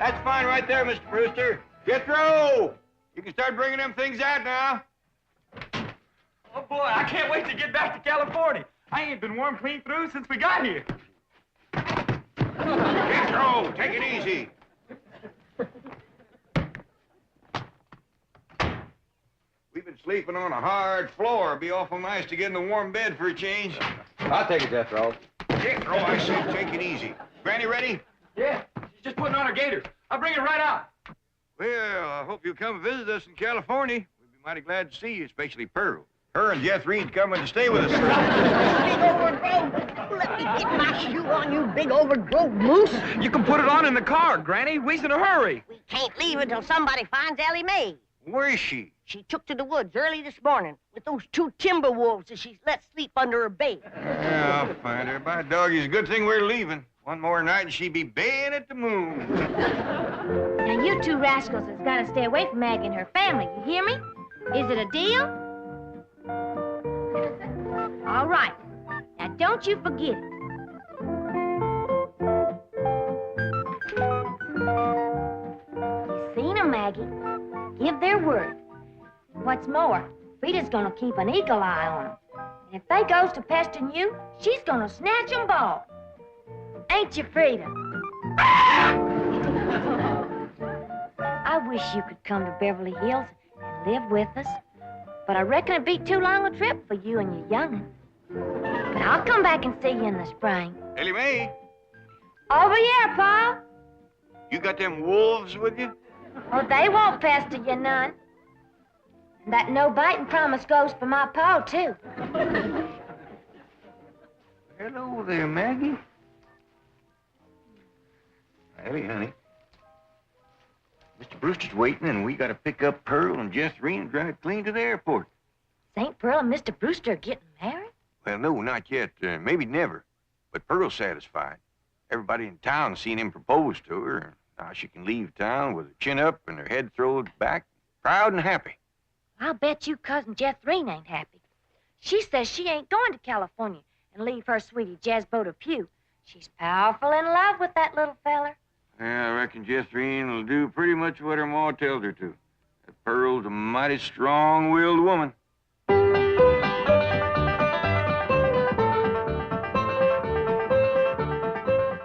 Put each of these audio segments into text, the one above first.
That's fine right there, Mr. Brewster. Jethro! You can start bringing them things out now. Oh, boy, I can't wait to get back to California. I ain't been warm clean through since we got here. Jethro, take it easy. We've been sleeping on a hard floor. It'd be awful nice to get in a warm bed for a change. I'll take it, Jethro. Jethro, I said take it easy. Granny ready? Yeah, she's just putting on her gaiters. I'll bring her right out. Well, I hope you'll come visit us in California. We'd be mighty glad to see you, especially Pearl. Her and Jethrine's coming to stay with us. Big overgrown. Let me get my shoe on, you big overgrown moose. You can put it on in the car, Granny. We's in a hurry. We can't leave until somebody finds Ellie Mae. Where is she? She took to the woods early this morning with those 2 timber wolves that she's let sleep under her bait. Yeah, I'll find her. By doggy, it's a good thing we're leaving. One more night and she'd be baying at the moon. Now, you 2 rascals has got to stay away from Maggie and her family. You hear me? Is it a deal? All right. Now, don't you forget it. You seen 'em, Maggie. Give their word. What's more, Frida's gonna keep an eagle eye on 'em. And if they goes to pestering you, she's gonna snatch 'em both. Ain't you, Frida? I wish you could come to Beverly Hills and live with us. But I reckon it'd be too long a trip for you and your young'un. But I'll come back and see you in the spring. Ellie Mae, Over here, Pa. you got them wolves with you? Oh, they won't pester you none. And that no-biting promise goes for my pa, too. Hello there, Maggie. Ellie, honey. Mr. Brewster's waiting, and we got to pick up Pearl and Jethry and drive clean to the airport. St. Pearl and Mr. Brewster are getting married? Well, no, not yet. Maybe never. But Pearl's satisfied. Everybody in town seen him propose to her. Now she can leave town with her chin up and her head thrown back, proud and happy. I'll bet you Cousin Jethrine ain't happy. She says she ain't going to California and leave her sweetie Jezbo to Pew. She's powerful in love with that little feller. Yeah, I reckon Jethrine will do pretty much what her ma tells her to. That Pearl's a mighty strong-willed woman.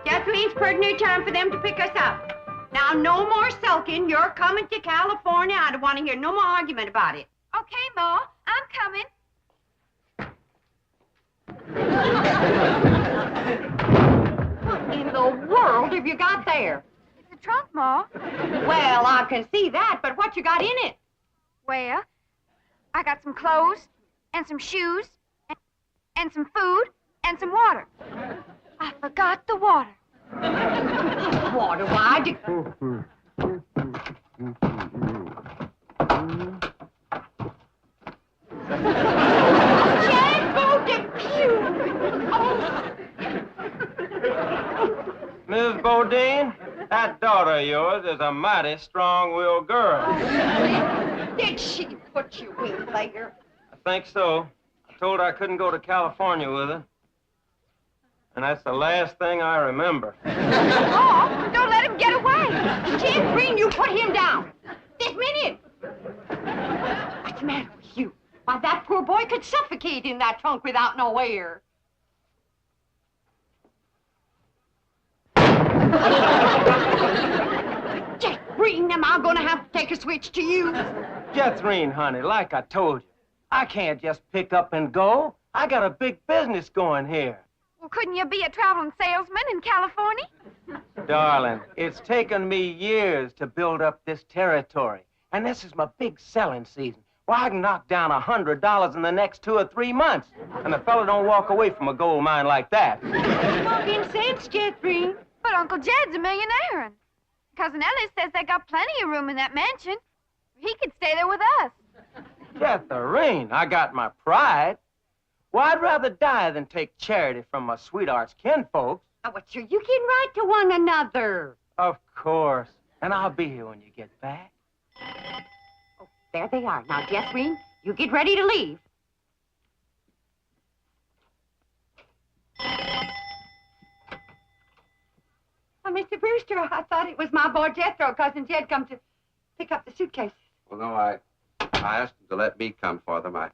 Jethrine's pretty near time for them to pick us up. Now, no more sulking. You're coming to California. I don't want to hear no more argument about it. Okay, Ma, I'm coming. What in the world have you got there? It's a trunk, Ma. Well, I can see that, but what you got in it? Well, I got some clothes and some shoes and some food and some water. I forgot the water. Water, why? Jethro to Pew! Oh! Miss Bodine, that daughter of yours is a mighty strong-willed girl. Did she put you in there? I think so. I told her I couldn't go to California with her. And that's the last thing I remember. Oh, don't let him get away. Jethrine, you put him down. This minute. What's the matter with you? Why, that poor boy could suffocate in that trunk without no air. Jethrine, am I going to have to take a switch to you? Jethrine, honey, like I told you, I can't just pick up and go. I got a big business going here. Well, couldn't you be a traveling salesman in California? Darling, it's taken me years to build up this territory. And this is my big selling season. Well, I can knock down $100 in the next 2 or 3 months. And a fella don't walk away from a gold mine like that. Talking sense, Jethrine. But Uncle Jed's a millionaire, and Cousin Ellie says they got plenty of room in that mansion. He could stay there with us. Jethrine, I got my pride. Well, I'd rather die than take charity from my sweetheart's kinfolks. Now, what sure you can write to one another. Of course. And I'll be here when you get back. Oh, there they are. Now, Jethrine, you get ready to leave. Mr. Brewster. Brewster. I thought it was my boy Jethro. Cousin Jed come to pick up the suitcase. Well, no, I asked him to let me come for them. Well,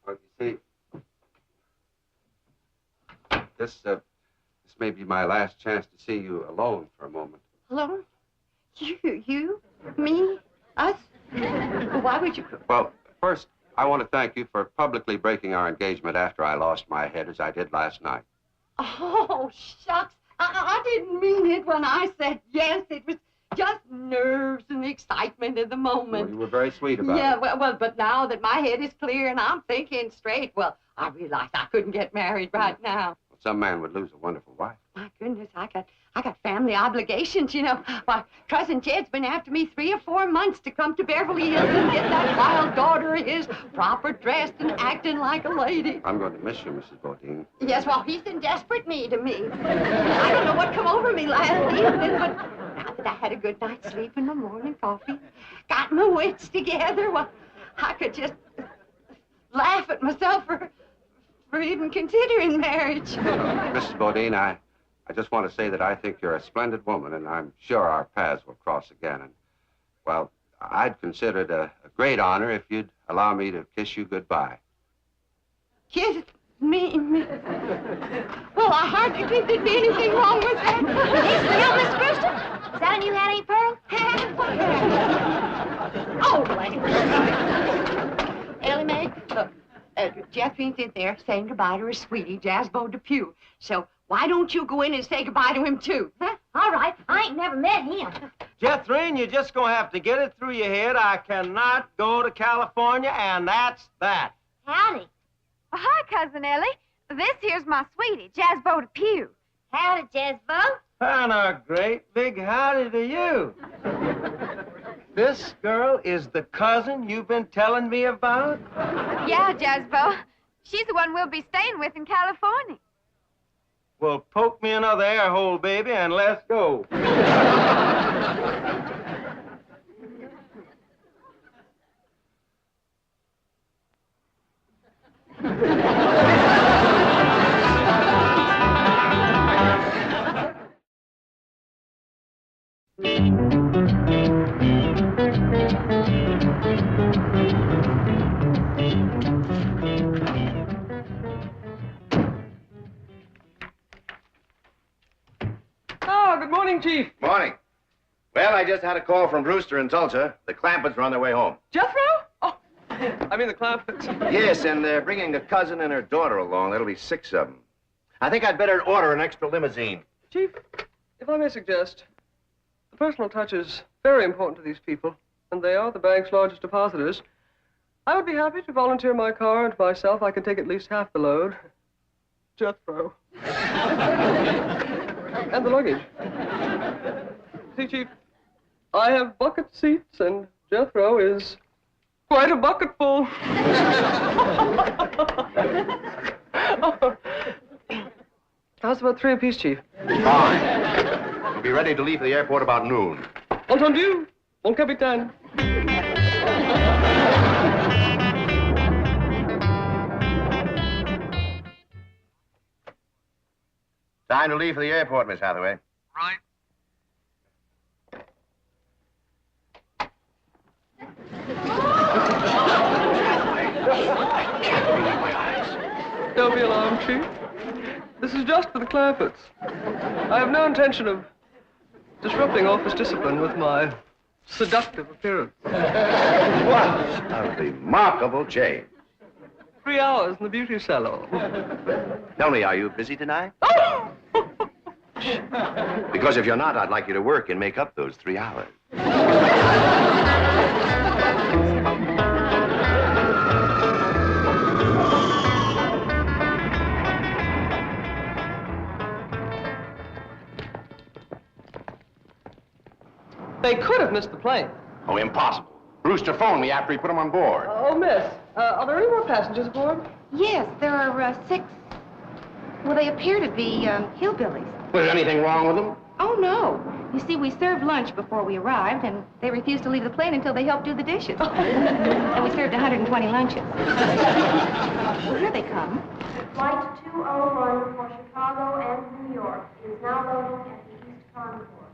you see, this may be my last chance to see you alone for a moment. Alone? You? Me? Us? Why would you... Well, first, I want to thank you for publicly breaking our engagement after I lost my head, as I did last night. Oh, shucks. I didn't mean it when I said yes. It was just nerves and excitement in the moment. Well, you were very sweet about it. Yeah, well, but now that my head is clear and I'm thinking straight, well, I realized I couldn't get married right now. Well, some man would lose a wonderful wife. My goodness, I got family obligations, you know. Why, Cousin Jed's been after me 3 or 4 months to come to Beverly Hills and get that wild daughter of his proper dressed and acting like a lady. I'm going to miss you, Mrs. Bodine. Yes, well, he's in desperate need of me. I don't know what come over me last evening, but now that I had a good night's sleep and my morning coffee, got my wits together, well, I could just laugh at myself for even considering marriage. Mrs. Bodine, I just want to say that I think you're a splendid woman, and I'm sure our paths will cross again. And, well, I'd consider it a great honor if you'd allow me to kiss you goodbye. Kiss me? Well, I hardly think there'd be anything wrong with that. Hey, Bill, Miss Brewster, is that a new hat, Aunt Pearl? Oh, Ellie Mae, look, Jeffrey's in there saying goodbye to her sweetie, Jasbo Depew. So why don't you go in and say goodbye to him, too? Huh? All right, I ain't never met him. Jethrine, you're just gonna have to get it through your head. I cannot go to California, and that's that. Howdy. Well, hi, Cousin Ellie. This here's my sweetie, Jasbo Depew. Howdy, Jasbo. And a great big howdy to you. This girl is the cousin you've been telling me about? Yeah, Jasbo. She's the one we'll be staying with in California. Well, poke me another air hole, baby, and let's go. Good morning, Chief. Morning. Well, I just had a call from Brewster in Tulsa. The Clampetts are on their way home. Jethro? Oh, I mean the Clampetts. Yes, and they're bringing a cousin and her daughter along. That'll be 6 of them. I think I'd better order an extra limousine. Chief, if I may suggest, the personal touch is very important to these people, and they are the bank's largest depositors. I would be happy to volunteer my car, and myself, I can take at least half the load. Jethro. And the luggage. See, Chief, I have bucket seats, and Jethro is quite a bucketful. How's about 3 apiece, Chief? Fine. We'll be ready to leave for the airport about noon. Entendu, mon capitaine. Time to leave for the airport, Miss Hathaway. Right. Don't be alarmed, Chief. This is just for the Clampetts. I have no intention of disrupting office discipline with my seductive appearance. What a remarkable change. 3 hours in the beauty salon. Tell me, are you busy tonight? Because if you're not, I'd like you to work and make up those 3 hours. They could have missed the plane. Oh, impossible. Brewster phoned me after he put him on board. Oh, miss, are there any more passengers aboard? Yes, there are 6. Well, they appear to be hillbillies. Was there anything wrong with them? Oh, no. You see, we served lunch before we arrived, and they refused to leave the plane until they helped do the dishes. And we served 120 lunches. Well, here they come. Flight 201 for Chicago and New York is now loading at the East Concourse.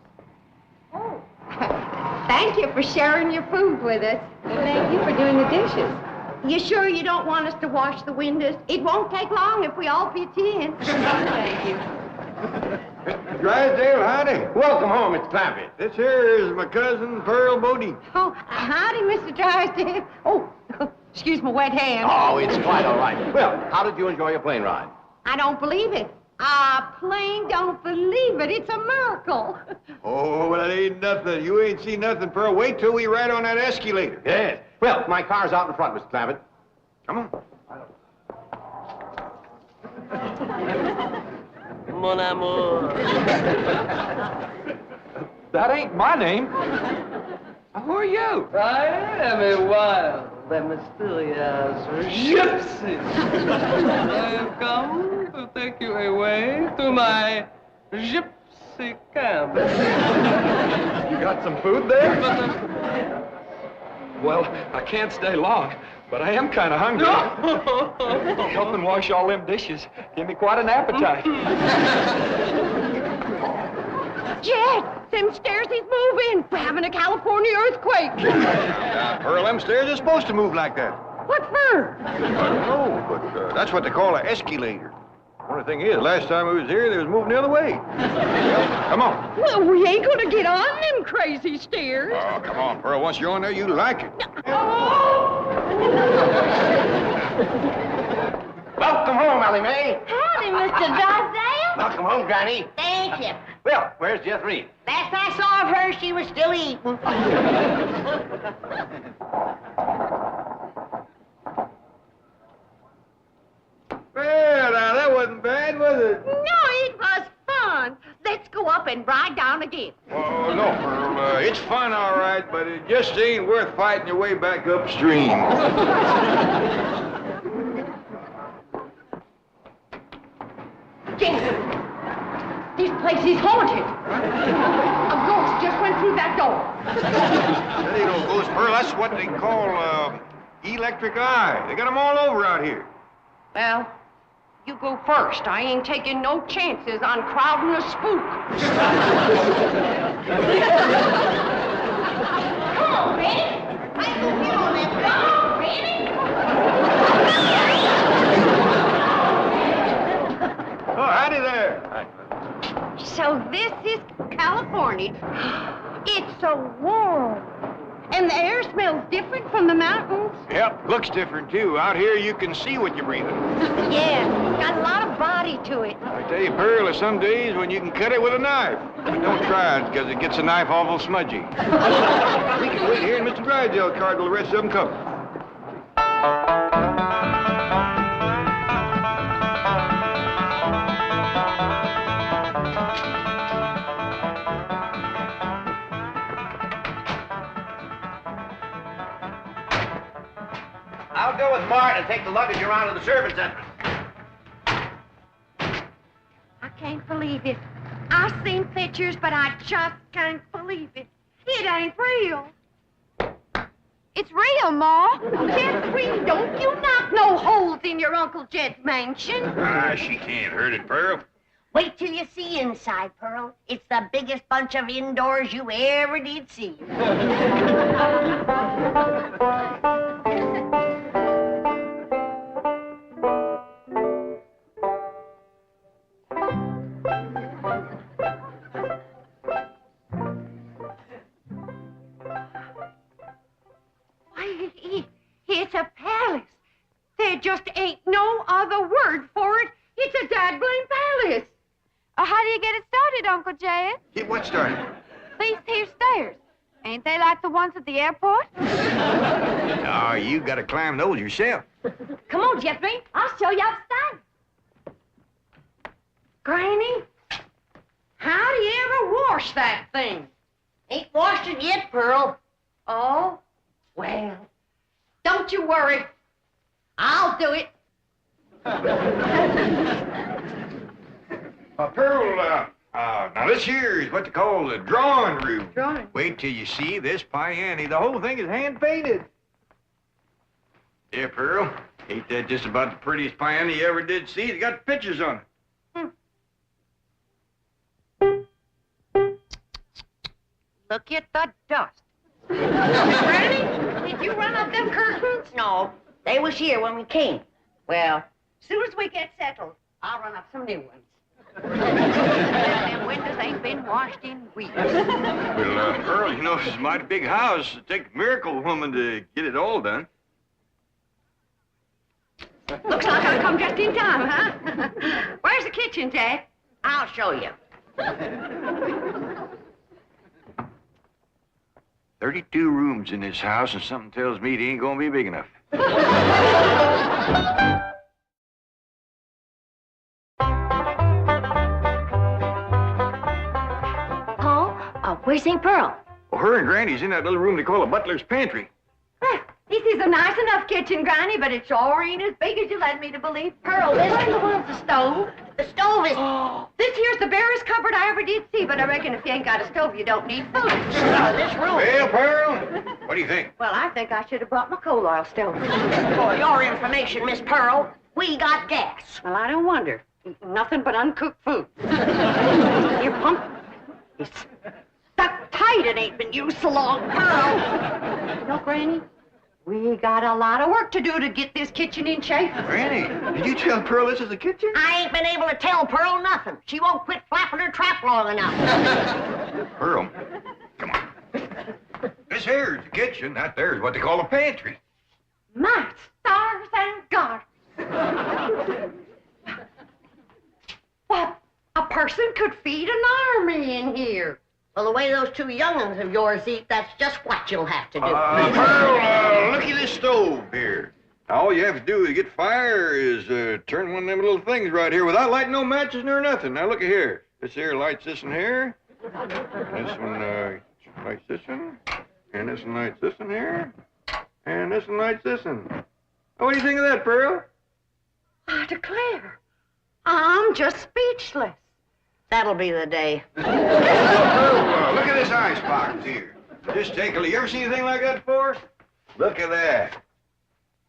Thank you for sharing your food with us. Thank you for doing the dishes. You sure you don't want us to wash the windows? It won't take long if we all pitch in. Thank you. Drysdale, howdy. Welcome home, Mr. Clampett. This here is my cousin, Pearl Bodie. Oh, howdy, Mr. Drysdale. Oh, excuse my wet hand. Oh, it's quite all right. Well, how did you enjoy your plane ride? I don't believe it. I plain don't believe it. It's a miracle. Oh, well, that ain't nothing. You ain't seen nothing, Pearl. Wait till we ride on that escalator. Yes. Well, my car's out in front, Mr. Clampett. Come on. Mon amour. That ain't my name. Who are you? I am a wild and mysterious gypsy. I have come to take you away to my gypsy camp. You got some food there? Well, I can't stay long, but I am kind of hungry. Helping wash all them dishes give me quite an appetite. Jed, them stairs is moving. We're having a California earthquake. Pearl, them stairs are supposed to move like that. What for? I don't know, but that's what they call an escalator. Only thing is, last time we was here, they was moving the other way. Well, come on. Well, we ain't gonna get on them crazy stairs. Oh, come on, Pearl. Once you're on there, you like it. Welcome home, Ellie Mae. Howdy, Mr. Drysdale. Welcome home, Granny. Thank you. Well, where's Jethreen? Last I saw of her, she was still eating. Well, now, that wasn't bad, was it? No, it was fun. Let's go up and ride down again. Oh, no, Pearl. It's fun, all right, but it just ain't worth fighting your way back upstream. Jason, this place is haunted. A ghost just went through that door. That ain't no ghost, Pearl. That's what they call, electric eye. They got 'em all over out here. Well, you go first. I ain't taking no chances on crowding a spook. Come on, Granny. I go get on that ground, Granny. Oh, howdy there. So this is California. It's so warm. And the air smells different from the mountains. Yep, looks different, too. Out here, you can see what you're breathing. Yeah, got a lot of body to it. I tell you, Pearl, there's some days when you can cut it with a knife. Don't try it, because it gets the knife awful smudgy. We can wait here in Mr. Drysdale's car till the rest of them come. I'll go with Martin and take the luggage around to the servants' entrance. I can't believe it. I've seen pictures, but I just can't believe it. It ain't real. It's real, Ma. Jeffrey, don't you knock no holes in your Uncle Jed's mansion. Ah, she can't hurt it, Pearl. Wait till you see inside, Pearl. It's the biggest bunch of indoors you ever did see. It's a palace. There just ain't no other word for it. It's a dad-blame palace. How do you get it started, Uncle Jed? Get what started? These here stairs. Ain't they like the ones at the airport? No, you gotta climb those yourself. Come on, Jeffrey. I'll show you upstairs. Granny, how do you ever wash that thing? Ain't washed it yet, Pearl. Oh, well, don't you worry. I'll do it. Pearl, now this here is what they call the drawing room. Drawing? Wait till you see this piano. The whole thing is hand-painted. Yeah, Pearl, ain't that just about the prettiest piano you ever did see? It's got pictures on it. Look at the dust. Granny, did you run up them curtains? No, they was here when we came. Well, as soon as we get settled, I'll run up some new ones. Them windows ain't been washed in weeks. Well, Pearl, you know, it's a mighty big house. It'd take a miracle woman to get it all done. Looks like I've come just in time, huh? Where's the kitchen, Dad? I'll show you. 32 rooms in this house, and something tells me it ain't gonna be big enough. Paul, where's St. Pearl? Well, her and Granny's in that little room they call a butler's pantry. This is a nice enough kitchen, Granny, but it sure ain't as big as you led me to believe. Pearl, this is the one with the stove. The stove is... This here's the barest cupboard I ever did see, but I reckon if you ain't got a stove, you don't need food. This room. Well, Pearl, what do you think? Well, I think I should have brought my coal oil stove. For your information, Miss Pearl, we got gas. Well, I don't wonder. Eating nothing but uncooked food. Your pump is stuck tight. It ain't been used so long. Pearl. You know, Granny, we got a lot of work to do to get this kitchen in shape. Granny, did you tell Pearl this is the kitchen? I ain't been able to tell Pearl nothing. She won't quit flapping her trap long enough. Pearl, come on. This here is the kitchen. That there is what they call a pantry. My stars and garters. What? A person could feed an army in here. Well, the way those two young'uns of yours eat, that's just what you'll have to do. Pearl, look at this stove here. All you have to do to get fire is turn one of them little things right here without lighting no matches nor nothing. Now, look at here. This here lights this in here. And this one lights this one. And this one lights this in here. And this one lights this one. Oh, what do you think of that, Pearl? I declare, I'm just speechless. That'll be the day. Pearl, look at this icebox here. Just take a look. You ever seen anything like that before? Look at that.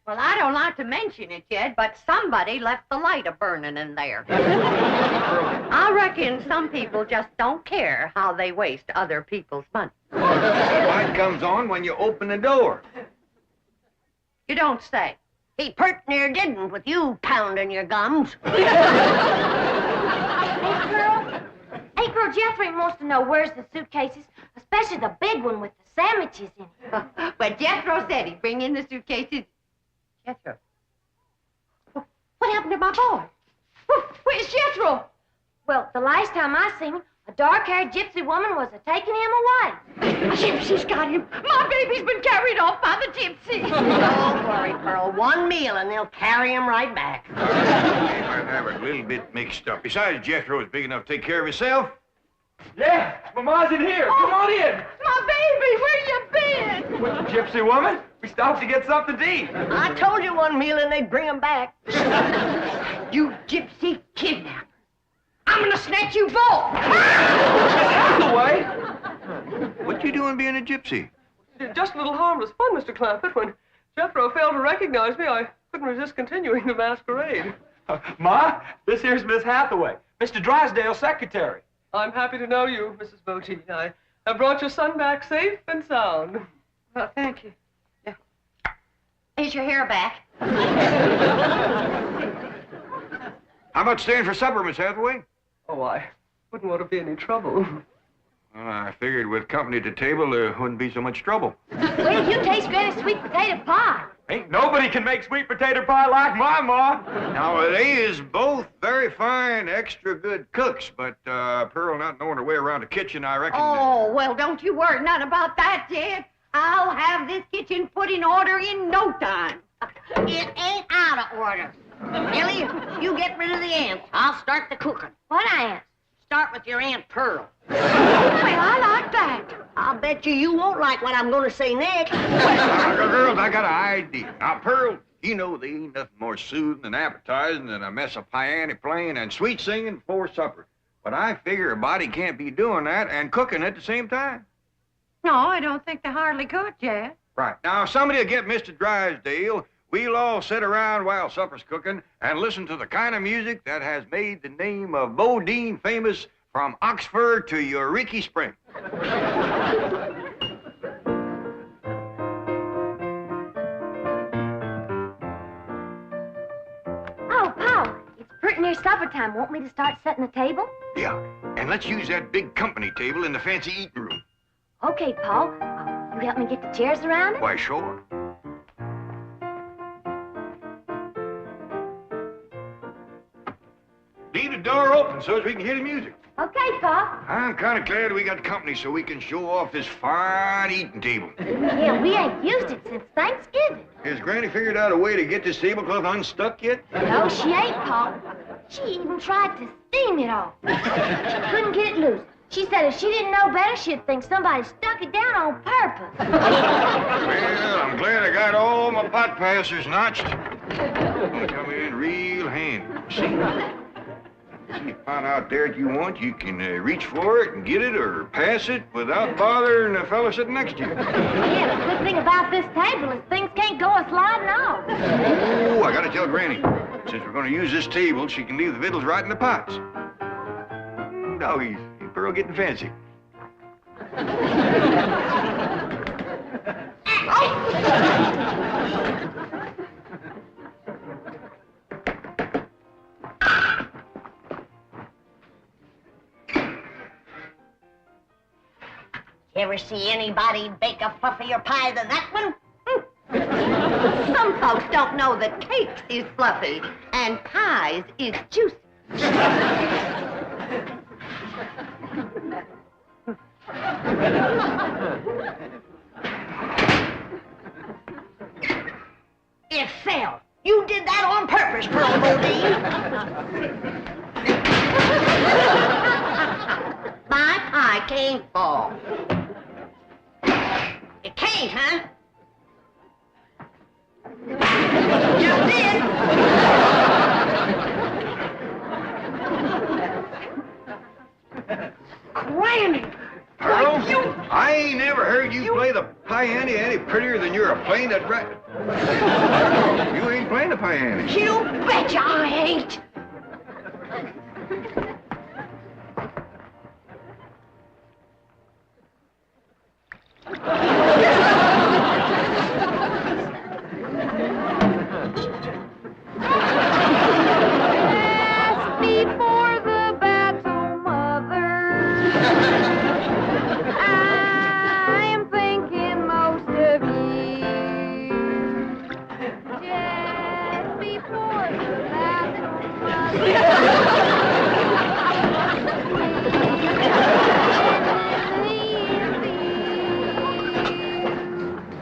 Well, I don't like to mention it yet, but somebody left the light a-burning in there. I reckon some people just don't care how they waste other people's money. The light comes on when you open the door. You don't say. He pert near didn't with you pounding your gums. Hey, Pearl, Jeffrey wants to know where's the suitcases, especially the big one with the sandwiches in it. But Jethro said he'd bring in the suitcases. Jethro? What happened to my boy? Where's Jethro? Well, the last time I seen him, a dark-haired gypsy woman was taking him away. A gypsy's got him. My baby's been carried off by the gypsy. Don't worry, Pearl. One meal and they'll carry him right back. They might have it a little bit mixed up. Besides, Jethro is big enough to take care of himself. Yeah, Mama's in here. Come on in. My baby, where you been? With the gypsy woman, we stopped to get something to eat. I told you one meal and they'd bring him back. You gypsy kidnapper. I'm gonna snatch you both. Out of the way. What you doing being a gypsy? Just a little harmless fun, Mr. Clampett. When Jethro failed to recognize me, I couldn't resist continuing the masquerade. Ma, this here's Miss Hathaway, Mr. Drysdale's secretary. I'm happy to know you, Mrs. Botine. I have brought your son back safe and sound. Well, thank you. Yeah. Is your hair back? How about staying for supper, Miss Hathaway? Oh, I wouldn't want to be any trouble. Well, I figured with company at the table, there wouldn't be so much trouble. Well, you taste Granny's sweet potato pie. Ain't nobody can make sweet potato pie like my ma. Now, they is both very fine, extra good cooks, but Pearl not knowing her way around the kitchen, I reckon... Oh, well, don't you worry none about that, Jed. I'll have this kitchen put in order in no time. It ain't out of order. Millie, you get rid of the ants. I'll start the cooking. What ants? Start with your Aunt Pearl. Well, I like that. I'll bet you won't like what I'm going to say next. Girls, I got an idea. Now, Pearl, you know there ain't nothing more soothing and appetizing than a mess of piano playing and sweet singing before supper. But I figure a body can't be doing that and cooking at the same time. No, I don't think they hardly could, Jed. Right. Now, somebody will get Mr. Drysdale. We'll all sit around while supper's cooking and listen to the kind of music that has made the name of Bodine famous from Oxford to Eureka Spring. near supper time. Want me to start setting the table? Yeah, and let's use that big company table in the fancy eating room. Okay, Paul. You help me get the chairs around it? Why, sure. Leave the door open so as we can hear the music. Okay, Pa. I'm kind of glad we got company so we can show off this fine eating table. Yeah, we ain't used it since Thanksgiving. Has Granny figured out a way to get this tablecloth unstuck yet? No, she ain't, Pa. She even tried to steam it off. She couldn't get it loose. She said if she didn't know better, she'd think somebody stuck it down on purpose. Well, I'm glad I got all my pot passers notched. It's gonna come in real handy. See a pot out there that you want, you can reach for it and get it or pass it without bothering the fella sitting next to you. Yeah, the good thing about this table is things can't go a-sliding off. Oh, I gotta tell Granny. Since we're gonna use this table, she can leave the victuals right in the pots. Doggies, Pearl getting fancy. You ever see anybody bake a fluffier pie than that one? Some folks don't know that cakes is fluffy and pies is juicy. It fell. You did that on purpose, Pearl Bodine. My pie can't fall. It can't, huh? Just did. Crammy. Pearl, I ain't never heard you play the piano any prettier than you're a playing that right. You ain't playing the piano. You betcha I ain't. Before the battle, Mother, I am thinking most of you. Just before the battle, Mother,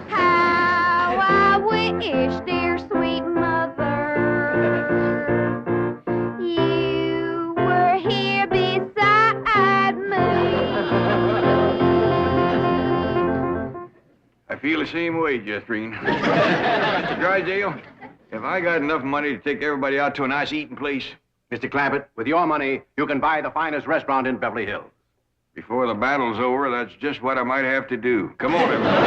how I wish, dear sweet mother, you were here beside me. I feel the same way, Jethrine. Mr. Drysdale, have I got enough money to take everybody out to a nice eating place? Mr. Clampett, with your money, you can buy the finest restaurant in Beverly Hills. Before the battle's over, that's just what I might have to do. Come on, everybody.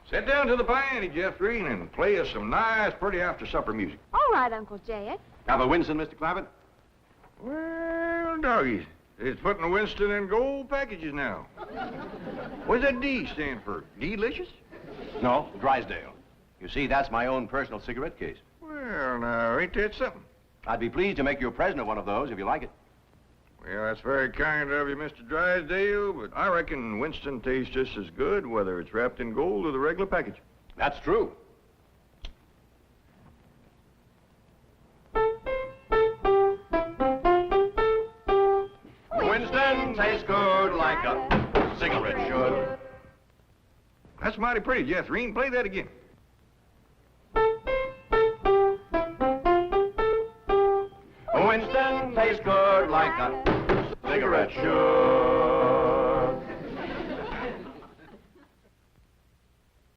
Sit down to the piano, Jethrine, and play us some nice, pretty after-supper music. All right, Uncle Jed. Have a Winston, Mr. Clampett? Well, doggies, it's putting the Winston in gold packages now. What does that D stand for? Delicious? No, Drysdale. You see, that's my own personal cigarette case. Well, now, ain't that something? I'd be pleased to make you a present of one of those if you like it. Well, that's very kind of you, Mr. Drysdale, but I reckon Winston tastes just as good whether it's wrapped in gold or the regular package. That's true. Winston tastes good like a cigarette should. That's mighty pretty, Jethrine. Play that again. Winston tastes good like a cigarette should.